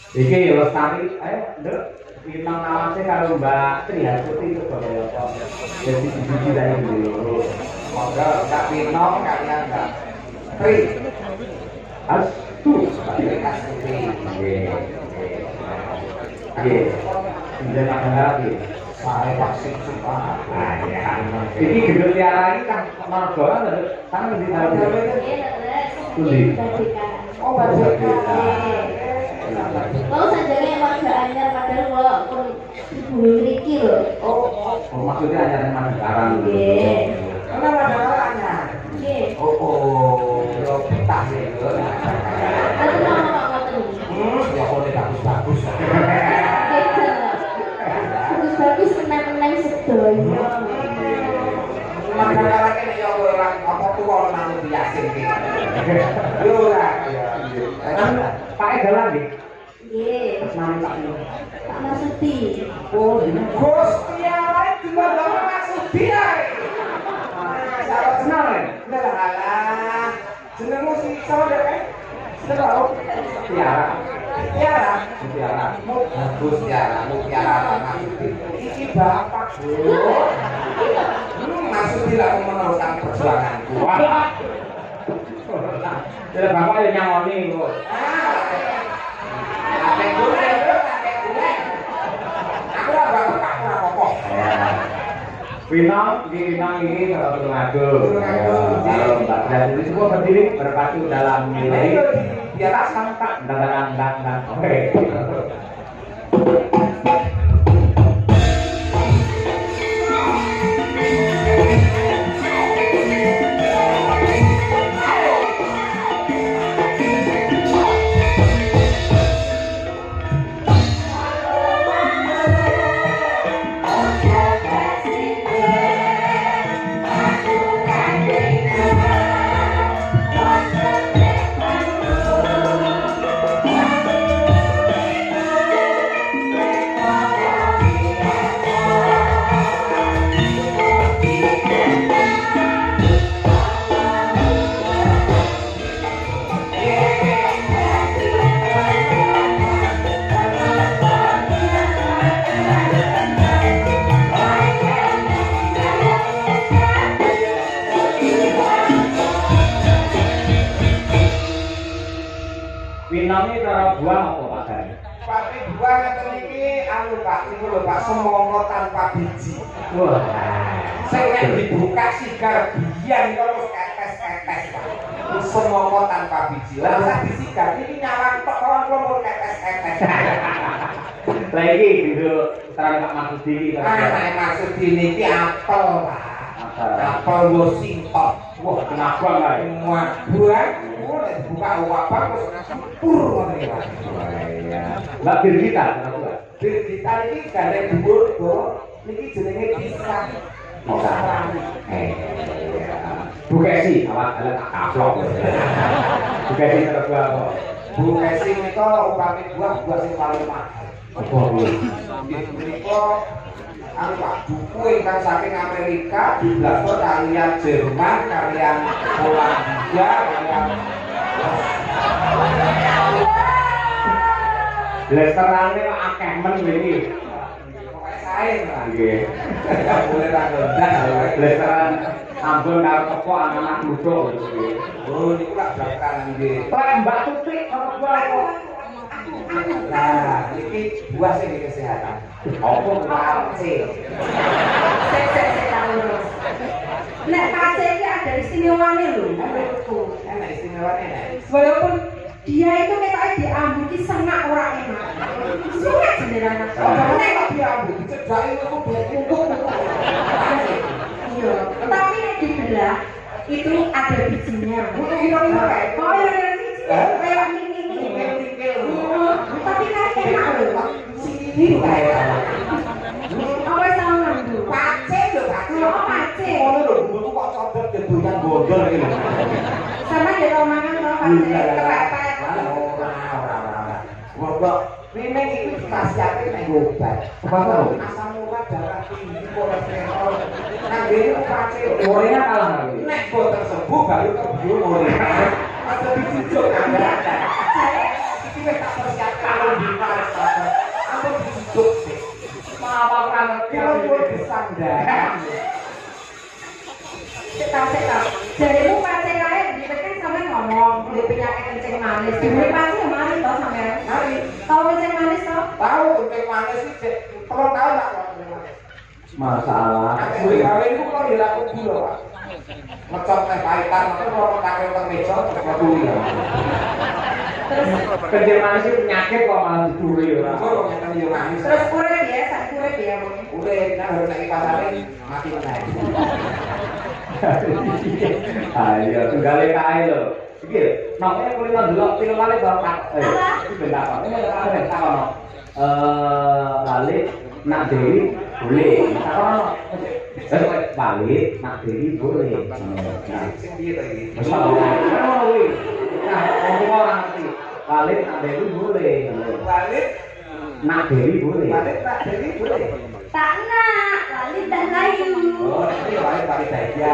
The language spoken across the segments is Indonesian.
Iki ya lestari, ayo nduk Pinang nawase karo Mbak Tri Harsuti itu kaya apa. Jadi siji tadi dulu. Monggo Kak Pinang kalian Mbak Tri. Astu, Harsuti. Nggih. Nggih. Sudah ada lagi. Saya vaksin suka. Nah, ya. Ini gedung tiara ini kan Margolan kan di dalam. Tulis. Oh, baca. Kalau sajane warga anyar padahal kalau pun bumi mriki lho. Oh, maksudnya anyar mana sekarang? Nggih. Karena ada anyar. Nggih. Oh, yo petah ya. Tapi nama ngoten. Ya kok bagus-bagus. Bagus-bagus menang-menang sedoyo. Masalah kene yo orang apa tuwa nang diasin iki. Yo ora. Pak Edalan nggih. Nggih. Pak Masudi. Oh, Gusti Allah juga Bapak Masudi ae. Salah kenal ya? Alah. Jenengmu si sapa dek? Sedau. Tiara. Tiara. Tiara. Bagus Tiara. Tiara Masudi. Iki bapak, Bu. Masudi lah meneruskan perjuanganku. Jadi bapak yang nyangoni kok. Apa gue? Aku lah bapak apa? Pinang ini kalau ngadu. Kalau Mbak Dian itu semua berdiri berpacu dalam nilai. Biar tak dan. Oke. Winami cara buang apa Pak Gani? Pak buang ngeten iki anu Pak, niku lho Pak semangka tanpa biji. Wah. Sing nek dibuka sigar biyen terus ketes-ketes Pak. Semangka tanpa biji. Lah sak disigar iki nyawang tok kawon ketes-ketes. Lah iki dulu terang Pak Masudi iki. Nek Masudi niki apel Pak. Apel wo singkong. Wah, kenapa enggak? Wah, buang. Buka wabah terus pur ngono iki. Iya. Mbak Birgita kenapa? Birgita iki gandeng dhuwur to. Niki jenenge pisang. Pisang. Bu Kesi, awak ada tak kaplok. Bu Kesi kenapa apa? Bu Kesi menika upami buah sing paling mahal. Apa kuwi? Menika anu Pak, buku ingkang saking Amerika diblasno kalian Jerman, kalian Polandia, kalian Lesterane kok akeh men iki. Pokoke sae lah nggih. Enggak boleh ra ngendas lesteran ambon karo teko anak duduk iki. Oh niku lak bakal nggih. Pak Mbak Tuti karo buah kok. Nah, iki buah sing kesehatan. Apa pace? Sek urus. Nek pace iki ada istimewanya lho. Enak istimewanya nek. Walaupun dia itu ketoknya diambuki sengak ora enak. Sengak jenengan. Oh, nek kok diambu dicedhaki kok kumpul. Iya, tapi nek dibelah itu ada bijinya. Kudu kira-kira kayak. Oh iya, kayak ini. Tapi kan enak lho. Sini kayak. Apa salah lho? Pace lho, pace. Oh, pace. Ngono lho, buku kok codot jebutan gondol iki lho. Sama dia kalau makan kalau pace kepepet. Ora. Kok memang itu khasiate nek obat. Apa asam urat darah tinggi kolesterol. Nang ngene pace. Orenya kalah lho. Nek boten sembuh baru kebiur ora. Ada dicucuk kan. Iki wis tak persiapkan. Sik ta. Jarimu pace kae dipet kan sampe ngomong duwe penyakit kencing manis. Duwe pace mari to sampean. Mari. Tahu kencing manis to? Tahu kencing manis sih 3 tahun tak kok. Masalah. Kuwi gawe iku kok dilaku gula, Pak. Ngecop teh pahitan terus kok pakai teng meja kok kuwi. Kencing manis itu penyakit kok malah dicuri ora. Kok ngeten yo manis. Terus urip ya, sak urip ya. Udah nang harus lagi pasare mati meneh. Ayo tunggale kae lho. Iki makane kulino delok film kali bapak. Iki ben apa? Ini ora tak ono. Balik nak Dewi boleh. Tak ono. Balik nak Dewi boleh. Sing piye to iki? Wis ono kuwi. Nah, ngomong ora ngerti. Balik nak Dewi boleh. Balik Nak Dewi boleh. balik tak jadi boleh. Tak nak, lali dan layu. Oh, ini balik saja.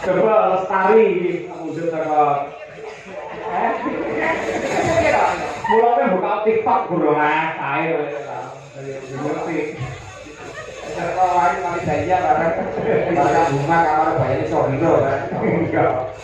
Coba lestari wujud saka mulane buka TikTok guru ae ngerti. Serta wali kali saja barang bunga kamar bayane Sohiro kan. Enggak.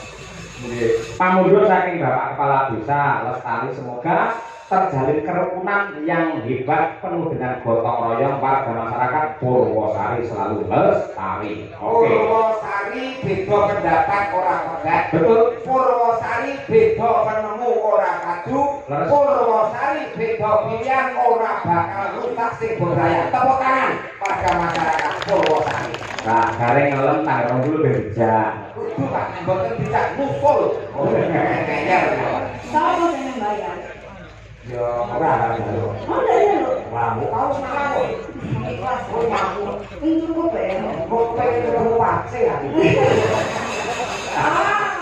Pamundur saking Bapak Kepala Desa Lestari, semoga terjalin kerukunan yang hebat penuh dengan gotong royong warga masyarakat Purwosari selalu lestari. Oke. Purwosari beda pendapat orang pegat. Betul. Purwosari beda penemu orang kadu. Purwosari beda pilihan orang bakal rusak sing budaya. Tepuk tangan warga masyarakat Purwosari. Nah, gareng ngelem tanggal dulu beja. Kudu Pak, mboten bisa nusul. Kayaknya. Sopo sing bayar? Ya, ora lho. Oh, iya lho. Wah, mau tahu semalam kok. Ikhlas kok nyamu. Ini kok ben. Kok pengen ketemu pace ya? Ah,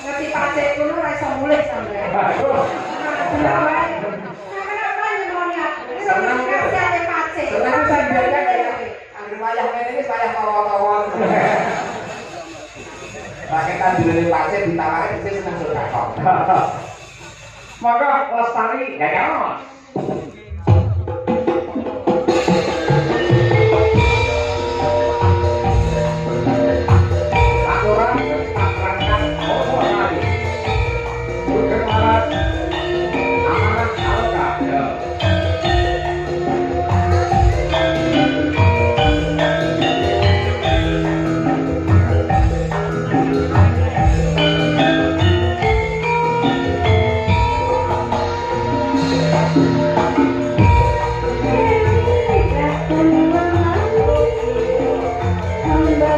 ngerti pace kulo ora iso mulih sampean. Bener wae. Sampeyan apa nyemonya? Iso ngerti ate pace. Seneng saya biasa kayak anggur wayah ngene iki saya tawa-tawa. Raketan dilele pace ditawari mesti seneng surga. Maka lestari gagal. Aturan tak rangkat Purwosari. Berkenalan amanat alka. Hamba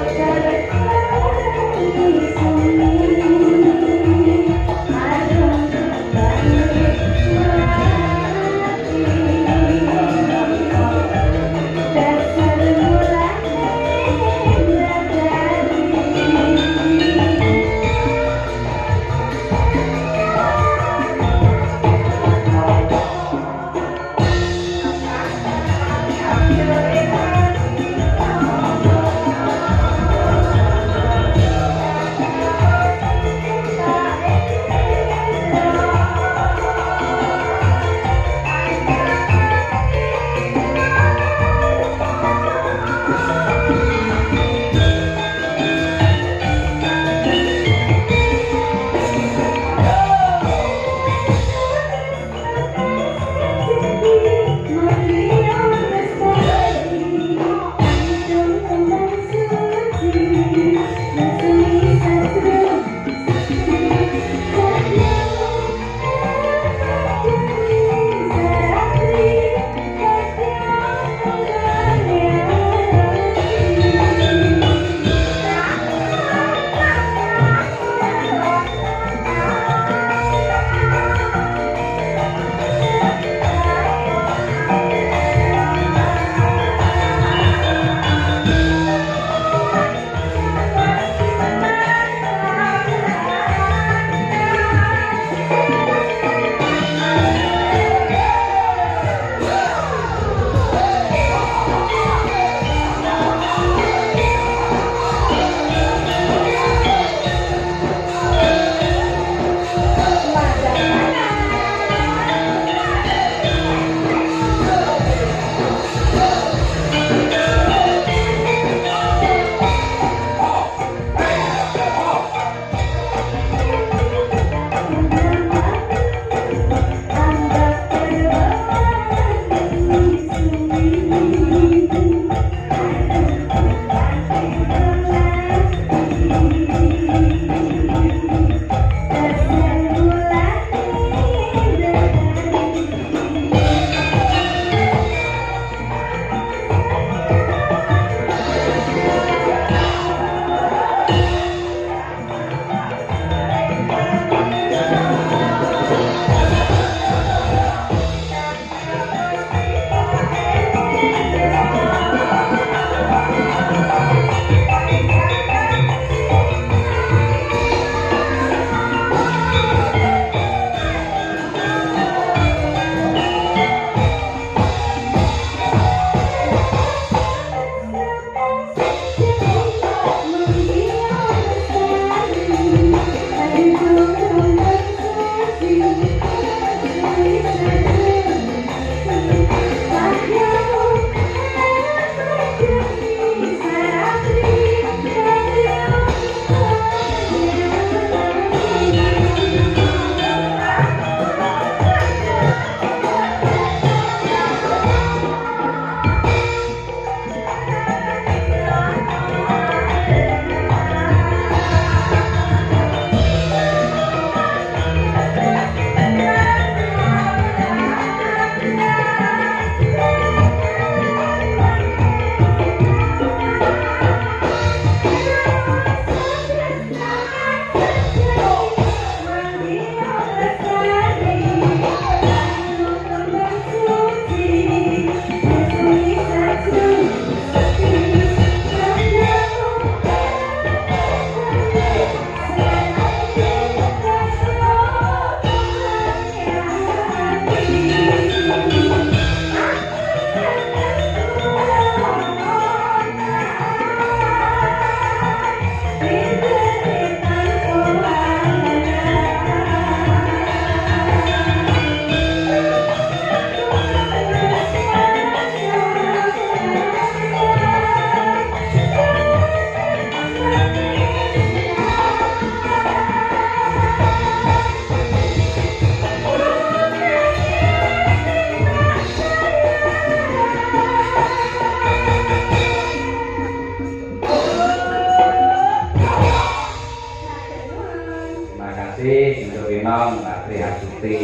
kasih Sinto Genom Mbak Tri Hasuti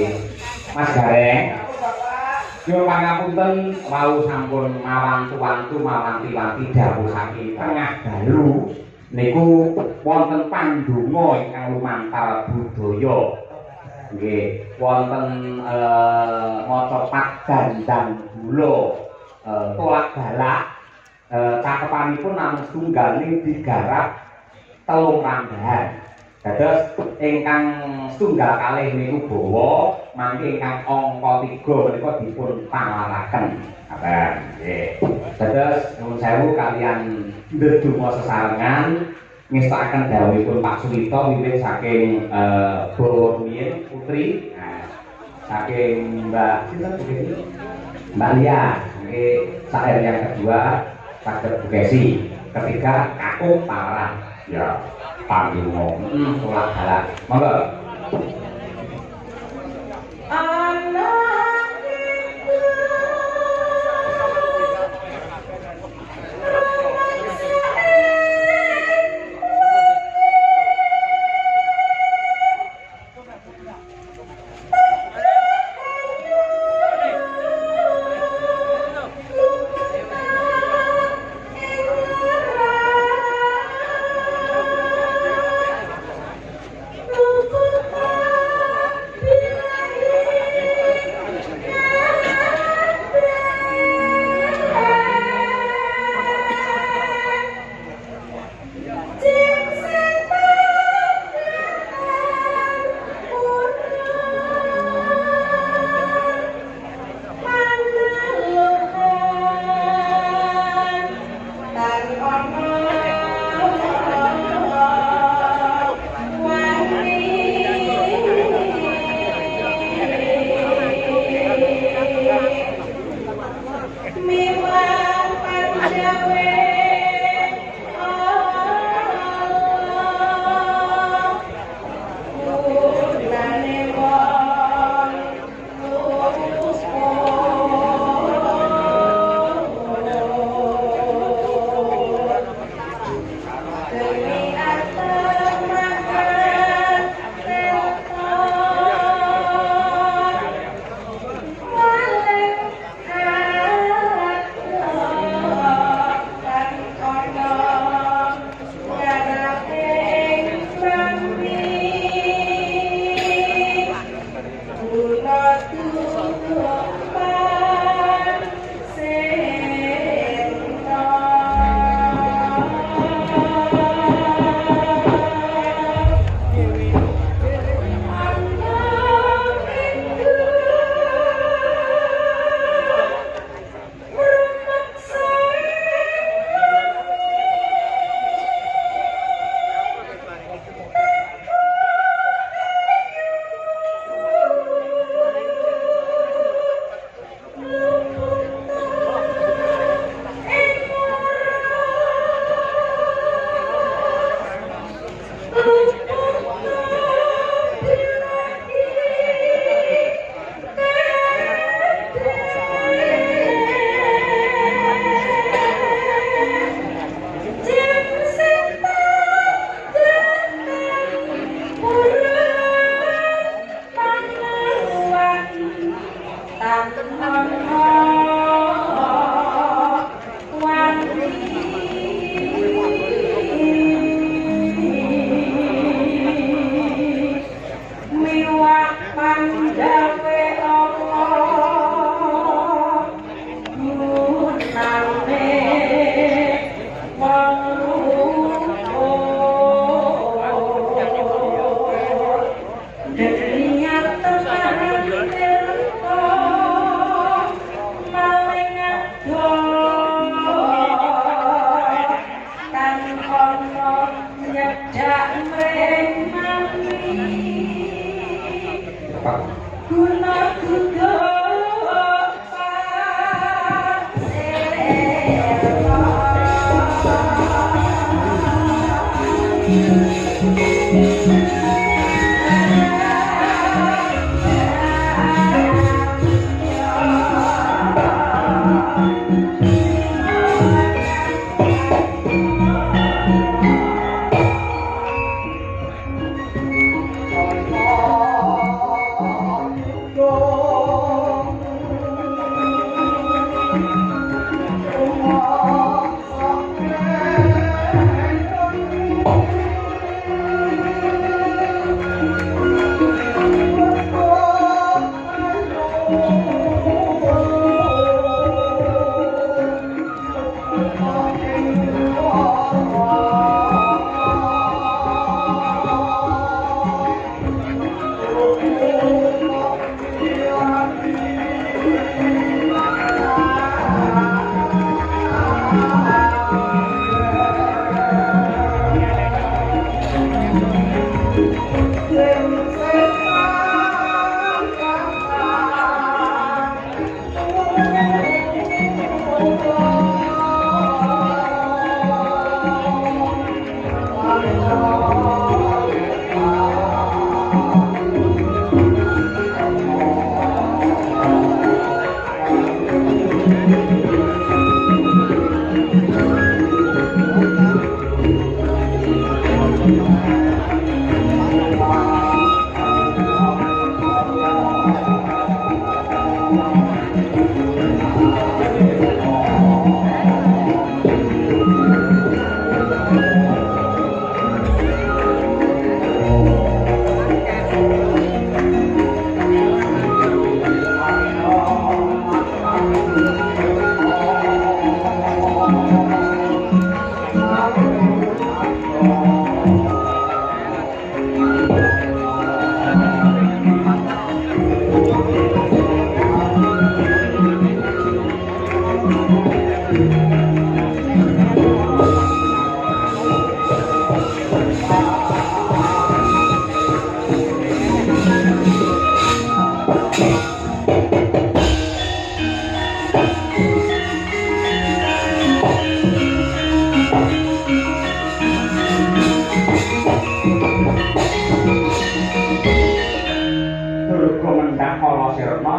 Mas Gareng yo pangapunten wau sampun mawantu-wantu mawanti-wanti dawuh saking tengah dalu niku wonten pandonga ingkang lumantar budaya nggih wonten maca padandang gula tolak galak cakepanipun namung setunggal ning digarap telung ranggahan. Dados ingkang setunggal kalih niku bawa mangke ingkang angka 3 menika dipun pangwaraken. Ngaten nggih. Dados nuwun sewu kaliyan ndedonga sesarengan ngestakaken dawuhipun Pak Suwito wiwit saking Bawa Rumiyin Putri. Nah, saking Mbak sinten iki? Mbak Lia. Nggih, saer yang kedua saged Bu Kesi. Ketiga Kakung Parah. Ya, panggung tolak galak. Monggo.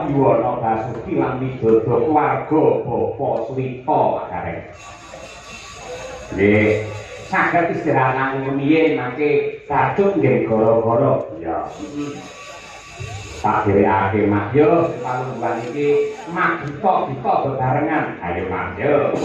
Yuwana Basuki lan Widodo keluarga Bapa Suwita kareng. Nggih, saged istirahat nggih mangke kadung nggih gara-gara. Ya. Tak dheweake Mak yo panungguan iki mak kita bebarengan. Ayo Mak yo.